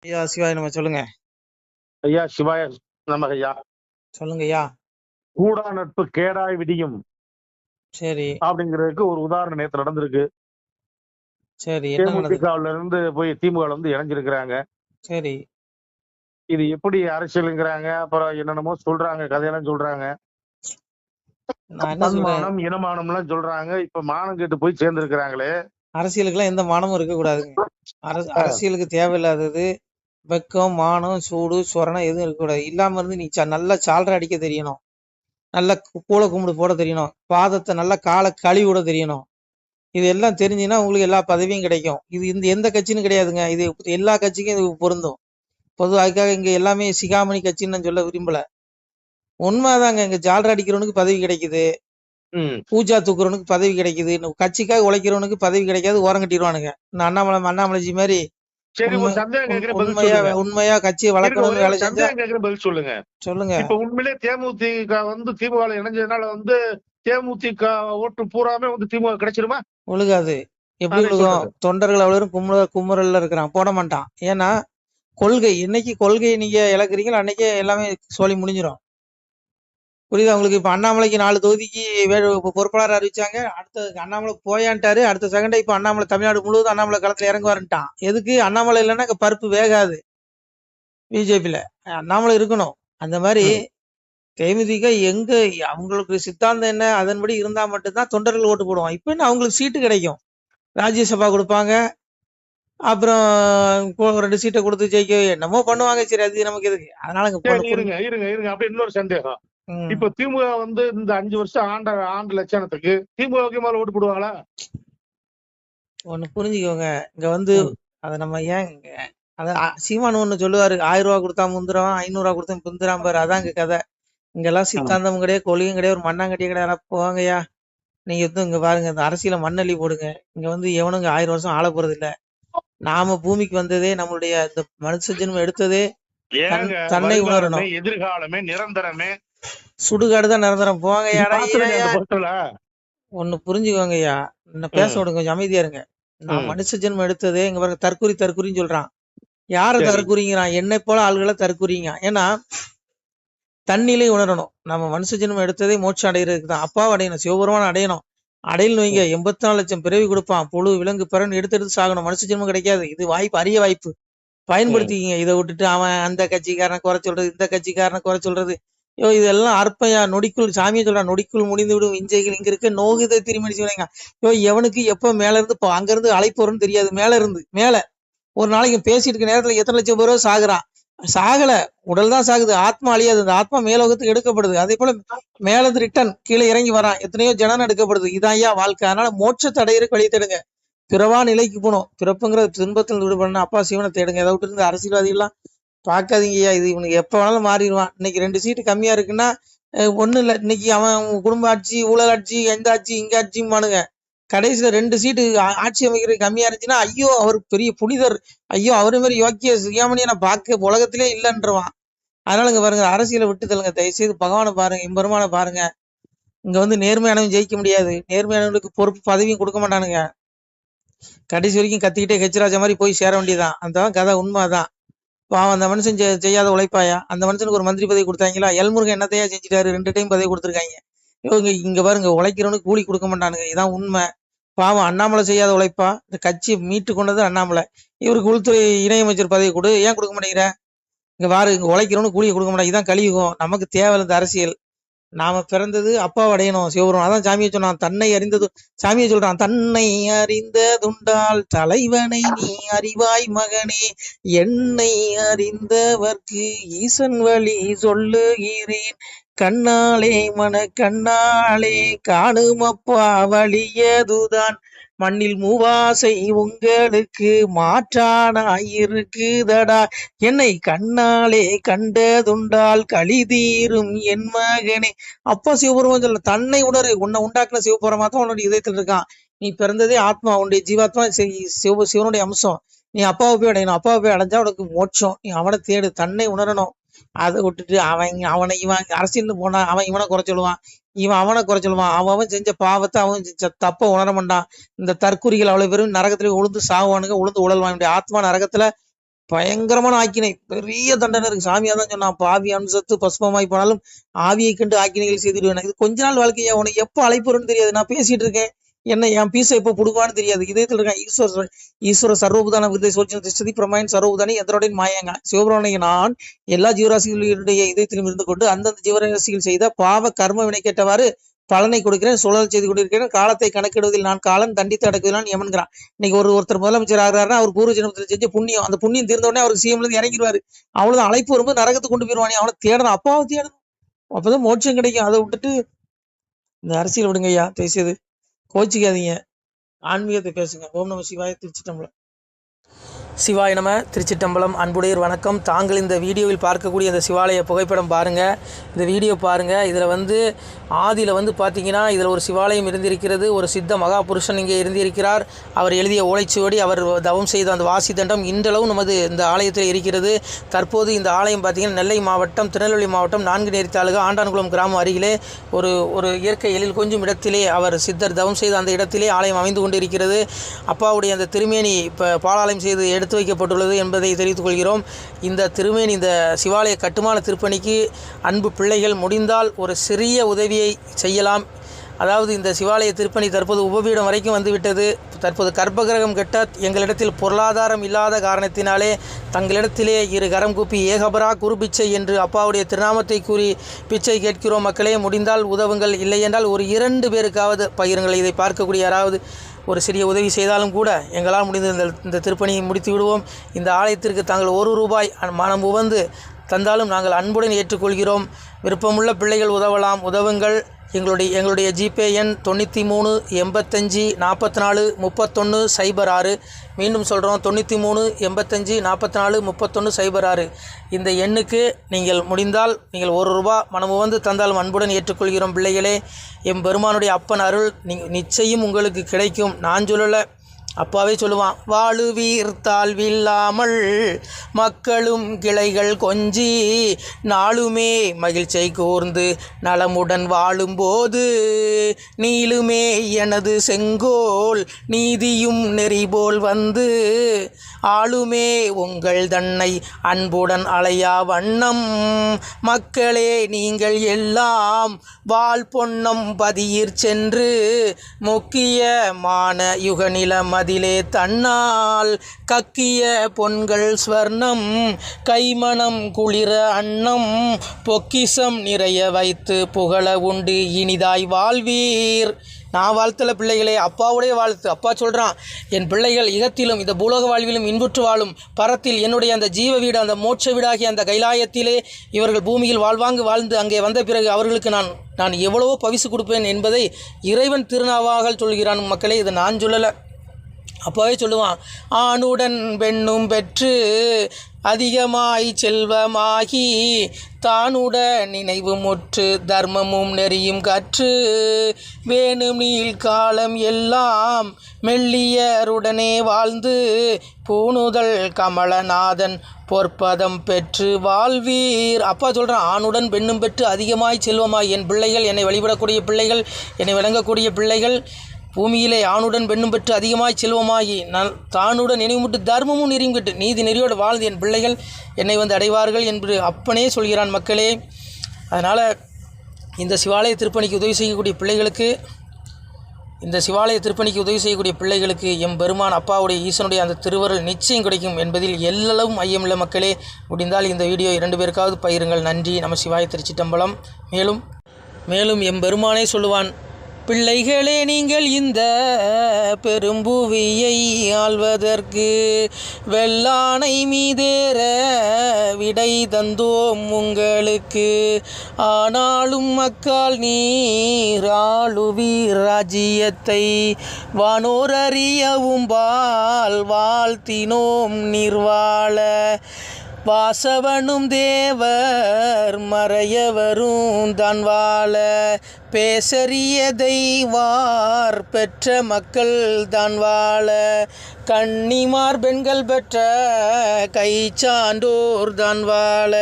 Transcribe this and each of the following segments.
ஐயா சிவாய நம்ம சொல்லுங்க. ஐயா சிவாய நமக ஐயா. சொல்லுங்க ஐயா. கூடா நட்பு கேடாய் விடியும் சரி, அப்படிங்கிறதுக்கு ஒரு உதாரணம் நேத்து நடந்திருக்கு. சரி. என்ன நடந்தது? தேமுதிகவுல இருந்து போய் திமுக வந்து இணைஞ்சிருக்கிறாங்க. சரி. இது எப்படி அரசியலுங்கிறாங்க, அப்புறம் என்னென்னமோ சொல்றாங்க, கதையெல்லாம் சொல்றாங்க. நான் என்ன சொல்றேன், தன்மானம் இனமானம் எல்லாம் சொல்றாங்க. இப்ப மானம் கெட்டு போய் சேர்ந்திருக்கிறாங்களே. அரசியலுக்குலாம் எந்த மானமும் இருக்கக்கூடாதுங்க. அரசியலுக்கு தேவையில்லாதது வெக்கம், மானம், சூடு, சொரணம் எதுவும் இருக்கக்கூடாது. இல்லாம இருந்து நீ நல்லா சால்ரை அடிக்க தெரியணும். நல்லா கூள கும்பிடு போட தெரியணும். பாதத்தை நல்லா காலை கழுவி விட தெரியணும். இது எல்லாம் தெரிஞ்சுன்னா உங்களுக்கு எல்லா பதவியும் கிடைக்கும். இது இந்த எந்த கட்சின்னு கிடையாதுங்க. இது எல்லா கட்சிக்கும் இது பொருந்தும். பொதுவாக அதுக்காக இங்க எல்லாமே சிகாமணி கட்சின்னு நான் சொல்ல விரும்பல. உண்மைதாங்க. இங்க ஜால்ரா அடிக்கிறவனுக்கு பதவி கிடைக்குது, பூஜா தூக்குறவனுக்கு பதவி கிடைக்குது, கட்சிக்காக உழைக்கிறவனுக்கு பதவி கிடைக்காது, ஓரம் கட்டிடுவானுங்க. இந்த அண்ணாமலைஜி மாதிரி சரி, ஒரு சந்தேகம் கேட்கிறேன், பதில் உண்மையா சொல்லுங்க. உண்மையா கட்சியை வளர்க்கணும்னு வேலை செஞ்சா சந்தேகம் கேட்கிறேன், பதில் சொல்லுங்க. சொல்லுங்க. இப்ப உண்மையிலே தேமுதிக வந்து திமுக இணைஞ்சதுனால வந்து தேமுதிக ஓட்டு பூராமே வந்து திமுக கிடைச்சிருமா? ஒழுகாது. எப்படி ஒழுகும்? தொண்டர்கள் அவ்வளவு குமுறல்ல இருக்கிறான், போட மாட்டான். ஏன்னா கொள்கை, என்னைக்கு கொள்கையை நீங்க இழக்கிறீங்களோ அன்னைக்கே எல்லாமே சோழி முடிஞ்சிடும். புரியுதா உங்களுக்கு? இப்ப அண்ணாமலைக்கு 4 தொகுதிக்கு பொறுப்பாளர் அறிவிச்சாங்க. அடுத்த அண்ணாமலை போயான்ட்டாரு. அடுத்த செகண்டே இப்ப அண்ணாமலை தமிழ்நாடு முழுவதும் அண்ணாமலை களத்துல இறங்குவாருன்ட்டான். எதுக்கு? அண்ணாமலை இல்லைன்னா பருப்பு வேகாது. பிஜேபியில அண்ணாமலை இருக்கணும். அந்த மாதிரி தேமுதிக எங்க அவங்களுக்கு சித்தாந்தம் என்ன, அதன்படி இருந்தா மட்டும்தான் தொண்டர்கள் ஓட்டு போடுவான். இப்ப என்ன அவங்களுக்கு சீட்டு கிடைக்கும், ராஜ்யசபா கொடுப்பாங்க, அப்புறம் 2 சீட்டை கொடுத்து ஜெயிக்க என்னமோ பண்ணுவாங்க. சரி, அது நமக்கு எதுக்கு? அதனால இருங்க அப்படி இன்னொரு சந்தேகம். இப்ப திமுக வந்து இந்த 5 வருஷம் ஆண்டு லட்சணத்துக்கு திமுக மேல ஓட்டு போடுவாங்களா? ஒண்ணு புரிஞ்சுக்கோங்க. இங்க வந்து அத நம்ம ஏன் அத சீமான் ஒண்ணு சொல்லுவாரு, 1000 ரூபா கொடுத்தா முந்துறான், 500 ரூபா கொடுத்தா பிந்துறான் பாரு. அதாங்க கதை. இங்கெல்லாம் சித்தாந்தமும் கிடையாது, கொள்கையும் கிடையாது, ஒரு மண்ணாங்கட்டியும் கிடையாது. போவாங்கய்யா, நீங்க இங்க பாருங்க, இந்த அரசியல மண்ணள்ளி போடுங்க. இங்க வந்து எவனுங்க 1000 வருஷம் ஆள போறது இல்ல. நாம பூமிக்கு வந்ததே, நம்மளுடைய இந்த மனுஷ ஜென்மம் எடுத்ததே தன்னை உணரணும். எதிர்காலமே நிரந்தரமே, சுடுகாடுதான் நிரந்தரம். போவாங்கய்யா. ஒண்ணு புரிஞ்சுக்கோங்கய்யா, என்ன பேச விடுங்க, கொஞ்சம் அமைதியா இருங்க. நான் மனுஷ ஜென்மம் எடுத்ததே, இங்க பாருங்க, தற்குறின்னு சொல்றான். யார தற்குறிங்கிறான்? என்னை போல ஆள்களை தற்குறிங்க. ஏன்னா தண்ணிலே உணரணும். நம்ம மனுஷ ஜென்மம் எடுத்ததே மோட்சம் அடைகிறதுக்கு தான். அப்பாவை அடையணும், சிவபெருமான் அடையணும். அடையல் வைங்க, 84 லட்சம் பிறவி கொடுப்பான். புழு விலங்கு பிறன் எடுத்து சாகணும். மனுஷ ஜென்மம் கிடைக்காது. இது வாய்ப்பு, அரிய வாய்ப்பு, பயன்படுத்திக்கிங்க. இதை விட்டுட்டு அவன் அந்த கட்சிக்காரனை குறை சொல்றது, இந்த கட்சிக்காரனை குறை சொல்றது, ஐயோ இதெல்லாம் அற்பையா. நொடிக்குள் சாமியை சொல்றான், நொடிக்குள் முடிந்து விடும் இஞ்சைகள் இங்க இருக்க நோகுதை திரும்பி செய்வாங்க. ஐயோ எவனுக்கு எப்ப மேல இருந்து அங்க இருந்து அழைப்பு வரும்னு தெரியாது. மேல ஒரு நாளைக்கு பேசிட்டு இருக்க நேரத்துல எத்தனை லட்சம் பேரோ சாகுறான். சாகல, உடல் தான் சாகுது, ஆத்மா அழியாது. அந்த ஆத்மா மேலோகத்துக்கு எடுக்கப்படுது. அதே போல மேல இருந்து ரிட்டர்ன் கீழே இறங்கி வரான். எத்தனையோ ஜனம் எடுக்கப்படுது. இதான் ஐயா வாழ்க்கை. அதனால மோட்சத்தை அடையிறதுக்கு வழி தேடுங்க. பிறவா நிலைக்கு போகணும். பிறப்புங்கிற துன்பத்தில் விடுபடணும். அப்பா சிவனை தேடுங்க. எதை விட்டு இருந்து அரசியல்வாதிகள்லாம் பார்க்காதீங்கய்யா. இது இவனுக்கு எப்ப வேணாலும் மாறிடுவான். இன்னைக்கு 2 சீட்டு கம்மியா இருக்குன்னா ஒண்ணும் இல்லை. இன்னைக்கு அவன் குடும்ப ஆட்சி, ஊழல் ஆட்சி, எந்த ஆட்சி, இங்க ஆட்சியுமானுங்க. கடைசியில 2 சீட்டு ஆட்சி அமைக்கிறது கம்மியா இருந்துச்சுன்னா, ஐயோ அவர் பெரிய புனிதர், ஐயோ அவரு மாதிரி யோக்கிய சிகாமணியை நான் பார்க்க உலகத்திலே இல்லைன்றவான். அதனால இங்க பாருங்க, அரசியலை விட்டு தள்ளுங்க. தயவுசெய்து பகவானை பாருங்க, எம்பெருமானை பாருங்க. இங்க வந்து நேர்மையானவன் ஜெயிக்க முடியாது. நேர்மையானவனுக்கு பொறுப்பு பதவியும் கொடுக்க மாட்டானுங்க. கடைசி வரைக்கும் கத்திக்கிட்டே ஹெச்ராஜா மாதிரி போய் சேர வேண்டியதான். அந்த கதை உண்மைதான். பாவம், அந்த மனுஷன் செய்யாத உழைப்பாயா? அந்த மனுஷனுக்கு ஒரு மந்திரி பதவி கொடுத்தாங்களா? எல்முருகன் என்னத்தையா செஞ்சுட்டாரு? 2 டைம் பதவி கொடுத்துருக்காங்க. இங்க பாருங்க, உழைக்கிறவனுக்கு கூலி கொடுக்க மாட்டானுங்க. இதான் உண்மை. பாவம், அண்ணாமலை செய்யாத உழைப்பா? இந்த கட்சியை மீட்டு கொண்டது அண்ணாமலை. இவருக்கு உள்துறை இணையமைச்சர் பதவி கொடு, ஏன் கொடுக்க மாட்டேங்கிற? இங்க பாரு, இங்க உழைக்கிறவனு கூலியை கொடுக்க மாட்டாங்க. இதான் கலியுகம். நமக்கு தேவை இந்த அரசியல். நாம பிறந்தது அப்பாவை அடையணும், சிவபெருமான். அதான் சாமியை சொன்னான், தன்னை அறிந்தது. சாமியை சொல்றான், தன்னை அறிந்ததுண்டால் தலைவனை நீ அறிவாய் மகனே, என்னை அறிந்தவர்க்கு ஈசன் வழி சொல்லுகிறேன், கண்ணாலே மன கண்ணாலே காணுமப்பா வழியதுதான், மண்ணில் மூவாசை உங்களுக்கு மாற்றானாயிருக்குதடா, என்னை கண்ணாலே கண்டதுண்டால் களி தீரும் என் மகனே. அப்பா சிவபெருமான் சொல்ல, தன்னை உணரு. உன்னை உண்டாக்குன சிவபெருமா தான் உன்னுடைய இதயத்தில் இருக்கான். நீ பிறந்ததே ஆத்மா, உன்னுடைய ஜீவாத்மா சிவனுடைய அம்சம். நீ அப்பாவை போய் அடையணும். அப்பாவை போய் அடைஞ்சா உனக்கு மோட்சம். நீ அவனை தேடு, தன்னை உணரணும். அதை விட்டுட்டு அவனை இவன் அரசியல்னு போனா அவன் இவனை குறை சொல்லுவான், இவன் அவனை குறை சொல்லுவான். அவன் செஞ்ச பாவத்தை, அவன் செஞ்ச தப்ப உணர மாட்டான். இந்த தற்குறிகள் அவ்வளவு பேரும் நரகத்துல உளுந்து சாவானுங்க, உளுந்து உழல்வான். ஆத்மா நரகத்துல பயங்கரமான ஆக்கினை, பெரிய தண்டனை இருக்கு. சாமியா தான் சொன்னான், பாவி அம்சத்து பஸ்பமாய் போனாலும் ஆவியை கண்டு ஆக்கினைகள் செய்துடுவேன். இது கொஞ்ச நாள் வாழ்க்கையா, உனக்கு எப்போ அழைப்பு வரும்னு தெரியாது. நான் பேசிட்டு இருக்கேன், என்ன என் பீஸை எப்போ புடுவான்னு தெரியாது. இதயத்தில் இருக்கேன் ஈஸ்வர சர்வபுதான விருதை சொல்லிச்சதி பிரமாயன் சர்வபுதானி எதனுடைய மாயாங்க சிவபிரமணிய நான் எல்லா ஜீவராசிகளுடைய இதயத்திலும் இருந்து கொண்டு அந்தந்த ஜீவராசிகள் செய்த பாவ கர்ம வினை கேட்டவாறு பலனை கொடுக்கிறேன், சுழல் செய்து கொண்டிருக்கிறேன். காலத்தை கணக்கிடுவதில் நான் காலன், தண்டித்து அடக்குவதில் நான் யமன்கிறான். இன்னைக்கு ஒருத்தர் முதலமைச்சர் ஆகிறாருன்னா அவர் பூர்வ ஜென்மத்தில் செஞ்ச புண்ணியம், அந்த புண்ணியம் தீர்ந்த உடனே அவருக்கு சிஎம்ல இருந்து இறங்கிடுவாரு. அவ்வளவுதான். அழைப்பு வரும்போது நரகத்துக்கு கொண்டு போயிருவானே, அவனை தேடணும், அப்பாவை தேடணும், அப்பதான் மோட்சம் கிடைக்கும். அதை விட்டுட்டு இந்த அரசியல் விடுங்க ஐயா, பேசியது கோச்சிக்காதீங்க, ஆன்மீகத்தை பேசுங்க. ஓம் நம சிவாய. திருச்சிட்டம்பலம். சிவாய நம. திருச்சிட்டம்பலம். அன்புடையர் வணக்கம். தாங்கள் இந்த வீடியோவில் பார்க்கக்கூடிய இந்த சிவாலய புகைப்படம் பாருங்கள், இந்த வீடியோ பாருங்கள். இதில் ஆதியில் பார்த்தீங்கன்னா இதில் ஒரு சிவாலயம் இருந்திருக்கிறது. ஒரு சித்த மகாபுருஷன் இங்கே இருந்திருக்கிறார். அவர் எழுதிய ஓலைச்சுவடி, அவர் தவம் செய்த அந்த வாசி தண்டம் இன்றளவும் நமது இந்த ஆலயத்தில் இருக்கிறது. தற்போது இந்த ஆலயம் பார்த்திங்கன்னா நெல்லை மாவட்டம், திருநெல்வேலி மாவட்டம், 4 நேரி தாலுகா, ஆண்டான்குளம் கிராமம் அருகிலே ஒரு இயற்கை எழில் கொஞ்சம் இடத்திலே அவர் சித்தர் தவம் செய்த அந்த இடத்திலே ஆலயம் அமைந்து கொண்டிருக்கிறது. அப்பாவுடைய அந்த திருமேனி இப்போ பாலாலயம் செய்து எடுத்து வைக்கப்பட்டுள்ளது என்பதை தெரிவித்துக் கொள்கிறோம். இந்த திருமேனி, இந்த சிவாலய கட்டுமான திருப்பணிக்கு அன்பு பிள்ளைகள் முடிந்தால் ஒரு சிறிய உதவியை செய்யலாம். அதாவது இந்த சிவாலய திருப்பணி தற்போது உபபீடம் வரைக்கும் வந்துவிட்டது. தற்போது கர்ப்பகிரகம் கட்ட எங்களிடத்தில் பொருளாதாரம் இல்லாத காரணத்தினாலே தங்களிடத்திலே 2 கரம் கூப்பி ஏகபரா குரு பிச்சை என்று அப்பாவுடைய திருநாமத்தை கூறி பிச்சை கேட்கிறோம். மக்களே, முடிந்தால் உதவுங்கள், இல்லை என்றால் ஒரு 2 பேருக்காவது பகிருங்கள். இதை பார்க்கக்கூடிய யாராவது ஒரு சிறிய உதவி செய்தாலும் கூட எங்களால் முடிந்த இந்த திருப்பணியை முடித்து விடுவோம். இந்த ஆலயத்திற்கு தாங்கள் 1 ரூபாய் மனம் உவந்து தந்தாலும் நாங்கள் அன்புடன் ஏற்றுக்கொள்கிறோம். விருப்பமுள்ள பிள்ளைகள் உதவலாம், உதவுங்கள். எங்களுடைய ஜிபே எண் 93 85 44 31 06. மீண்டும் சொல்கிறோம், 93 85 44 31 06. இந்த எண்ணுக்கு நீங்கள் முடிந்தால் நீங்கள் 1 ரூபா மனமு வந்து தந்தாலும் அன்புடன் ஏற்றுக்கொள்கிறோம். பிள்ளைகளே, எம்பெருமானுடைய அப்பன் அருள் நிச்சயம் உங்களுக்கு கிடைக்கும். நான் சொல்லலை, அப்பாவே சொல்லுவான், வாழுவீர் தாழ்வில்லாமல் மக்களும் கிளைகள் கொஞ்சி நாளுமே மகிழ்ச்சியை கூர்ந்து நலமுடன் வாழும்போது நீளுமே எனது செங்கோல் நீதியும் நெறிபோல் வந்து ஆளுமே உங்கள் தன்னை அன்புடன் அலையா வண்ணம் மக்களே நீங்கள் எல்லாம் வாழ் பொன்னம் பதியிற் சென்று முக்கியமான யுகநிலம் அதிலே தன்னால் கக்கிய பொன்கள் ஸ்வர்ணம் கைமணம் குளிர அன்னம் பொக்கிசம் நிறைய வைத்து புகழ உண்டு இனிதாய் வாழ்வீர். நான் வாழ்த்தல பிள்ளைகளே, அப்பாவுடைய வாழ்த்து. அப்பா சொல்கிறான், என் பிள்ளைகள் இகத்திலும் இந்த பூலோக வாழ்விலும் இன்புற்று வாழும் பரத்தில் என்னுடைய அந்த ஜீவ வீடு, அந்த மோட்ச வீடாகிய அந்த கைலாயத்திலே இவர்கள் பூமியில் வாழ்ந்து அங்கே வந்த பிறகு அவர்களுக்கு நான் எவ்வளவோ பரிசு கொடுப்பேன் என்பதை இறைவன் திருநாவாக சொல்கிறான். மக்களே, இதை நான் சொல்லலை, அப்பாவே சொல்லுவான். ஆணுடன் பெண்ணும் பெற்று அதிகமாய் செல்வமாகி தானுட நினைவு முற்று தர்மமும் நெறியும் கற்று வேணும் நீள் காலம் எல்லாம் மெல்லியருடனே வாழ்ந்து பூணுதல் கமலநாதன் பொற்பதம் பெற்று வாழ்வீர். அப்பா சொல்கிறான், ஆணுடன் பெண்ணும் பெற்று அதிகமாய் செல்வமாய். என் பிள்ளைகள், என்னை வழிபடக்கூடிய பிள்ளைகள், என்னை விளங்கக்கூடிய பிள்ளைகள் பூமியிலே ஆணுடன் பெண்ணும் பெற்று அதிகமாய் செல்வமாகி நான் தானுடன் நினைவுமுட்டு தர்மமும் நெறியும் கட்டு நீதி நெறியோடு வாழ்ந்து என் பிள்ளைகள் என்னை வந்து அடைவார்கள் என்று அப்பனே சொல்கிறான். மக்களே, அதனால் இந்த சிவாலய திருப்பணிக்கு உதவி செய்யக்கூடிய பிள்ளைகளுக்கு எம்பெருமான் அப்பாவுடைய ஈசனுடைய அந்த திருவருள் நிச்சயம் கிடைக்கும் என்பதில் எல்லளவும் ஐயமில்லை. மக்களே, முடிந்தால் இந்த வீடியோ 2 பேருக்காவது பகிருங்கள். நன்றி. நம சிவாய. திருச்சிட்டம்பலம். மேலும் எம்பெருமானே சொல்லுவான், பிள்ளைகளே, நீங்கள் இந்த பெரும்புவியை ஆள்வதற்கு வெள்ளானை மீதேற விடை தந்தோம் உங்களுக்கு. ஆனாலும் மக்கால் நீராளுவீர் ராஜ்யத்தை வானோர் அறியவும் வாழ்த்தினோம் நிர்வாள வாசவனும் தேவர் மறையவரும் தான் வாழ பேசறியதை வார் பெற்ற மக்கள் தான் வாழ கன்னிமார் பெண்கள் பெற்ற கை சான்றோர் தான் வாழ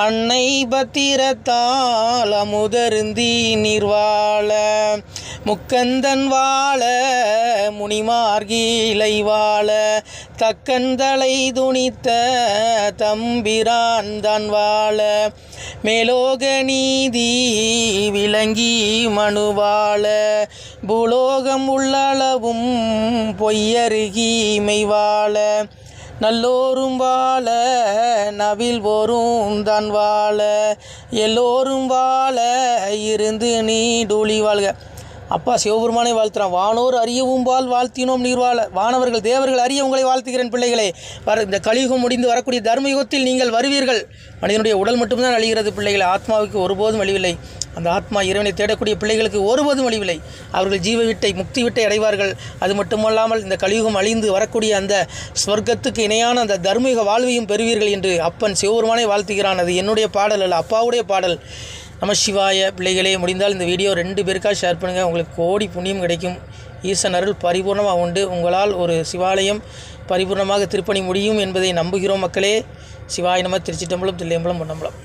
அன்னை பத்திரத்தால் அமுதருந்தி நீர் வாழ முக்கந்தன் வாழ முனிமார்கீலை வாழ தக்கந்தலை துணித்த தம்பிரான் தான் வாழ மேலோக நீதி விளங்கி மனுவாழ பூலோகம் உள்ளளவும் பொய்யருகீமை வாழ நல்லோரும் வாழ நவில் போரும் தான் வாழ எல்லோரும் வாழ இருந்து நீடூழி வாழ்க. அப்பா சிவபெருமானை வாழ்த்துறான். வானோர் அறியவும் வாழ்த்தினோம் நீர் வாழ. வானவர்கள் தேவர்கள் அறிய உங்களை வாழ்த்துகிறேன் பிள்ளைகளே. இந்த கலியுகம் முடிந்து வரக்கூடிய தர்மயுகத்தில் நீங்கள் வருவீர்கள். மனிதனுடைய உடல் மட்டும்தான் அழிகிறது பிள்ளைகளை, ஆத்மாவுக்கு ஒருபோதும் அழிவில்லை. அந்த ஆத்மா இறைவனை தேடக்கூடிய பிள்ளைகளுக்கு ஒருபோதும் அழிவில்லை. அவர்கள் ஜீவ விட்டை முக்தி விட்டை அடைவார்கள். அது மட்டுமல்லாமல் இந்த கலியுகம் அழிந்து வரக்கூடிய அந்த ஸ்வர்க்கத்துக்கு இணையான அந்த தர்மயுக வாழ்வையும் பெறுவீர்கள் என்று அப்பன் சிவபெருமானை வாழ்த்துகிறான். அது என்னுடைய பாடல் அல்ல, அப்பாவுடைய பாடல். நம சிவாய. பிள்ளைகளே, முடிந்தால் இந்த வீடியோ 2 பேருக்காக ஷேர் பண்ணுங்கள். உங்களுக்கு கோடி புண்ணியம் கிடைக்கும். ஈசன் அருள் பரிபூர்ணமாக உண்டு. உங்களால் ஒரு சிவாலயம் பரிபூர்ணமாக திருப்பணி முடியும் என்பதை நம்புகிறோம் மக்களே. சிவாய நம. திருச்சிட்டம்பலம், தில்லையம்பலம், பொன்னம்பலம்.